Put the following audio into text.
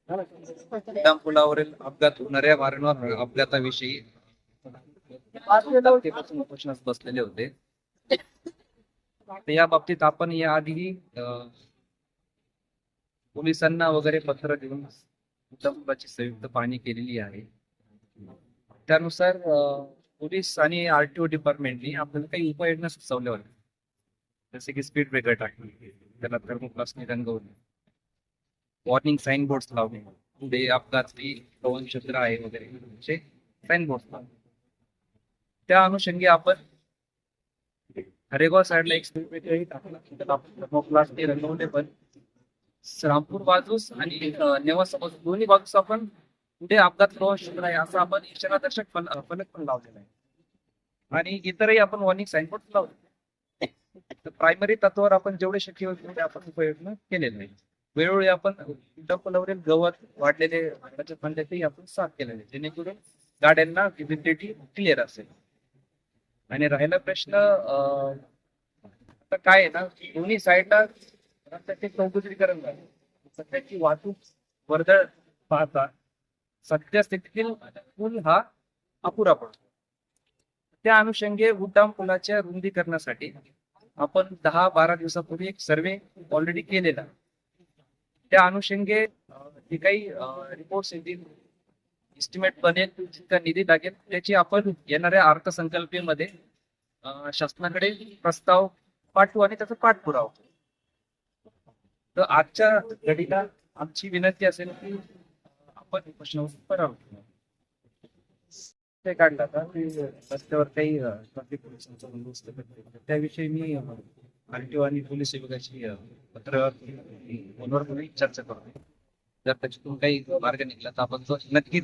उड्डाण पुलावरील अपघात होणाऱ्या वारंवार अपघाताविषयी तेव्हापासून उपोषणास बसलेले होते. तर या बाबतीत आपण याआधी पोलिसांना वगैरे पत्र देऊन उड्डाणपुलाची संयुक्त पाहणी केलेली आहे. त्यानुसार पोलीस आणि आरटीओ डिपार्टमेंटनी आपल्याला काही उपाययोजना सुचवल्या होत्या, जसे की स्पीड ब्रेकर टाकणे, त्याला थर्मोप्लास्टने रंगवणे, वॉर्निंग साईन बोर्ड्स लावणे, पुढे अपघाती पवनचक्र आहे वगैरे असे साईन बोर्ड्स लावणे. त्या अनुषंगी आपण हरेगाव साईडला एक स्पीड ब्रेकरही टाकला, त्याला आपण थर्मोप्लास्टने रंगवले. पण रामपूर बाजूस आणि नेवासा बाजूस दोन्ही बाजूस आपण पुढे अपघात प्रवण आहे असं आपण इशारादर्शक फलक पण लावलेला आहे आणि इतरही आपण वॉर्निंग साईन बोर्ड लावले. तर प्रायमरी तत्वावर आपण जेवढे शक्य होईल तेवढे आपण उपाययोजना केलेले आहे. वेळोवेळी आपण उड्डाणपुलावरील गवत वाढलेले झाडाच्या फांद्यातही आपण साफ केलेले, जेणेकरून गाड्यांना व्हिजिबिलिटी क्लिअर असेल. आणि राहिला प्रश्न आता काय आहे ना, दोन्ही साईडला रस्त्याचे चौपदरीकरण झाले. सध्याची वाहतूक वर्दळ पाहता सध्या स्थितीतील पूल हा अपुरा पडतो. त्या अनुषंगे उड्डाण पुलाच्या रुंदीकरणासाठी आपण 10-12 दिवसापूर्वी एक सर्वे ऑलरेडी केलेला. त्या अनुषंगे जे काही रिपोर्ट्स येतील, एस्टिमेट बनेल, जितका निधी लागेल त्याची आपण येणाऱ्या अर्थसंकल्पीमध्ये शासनाकडे प्रस्ताव पाठवू आणि त्याचा पाठपुरावा. तर आजच्या घडीला आमची विनंती असेल की आपण प्रश्न करावं. ते काढला का की रस्त्यावर काही ट्रॅफिक पोलिसांचा बंदोबस्त करते, त्याविषयी मी आरटीओ आणि पोलीस विभागाची पत्र फोनवर चर्चा करतो. जर त्याच्यातून काही मार्ग निघाला तर आपण तो नक्कीच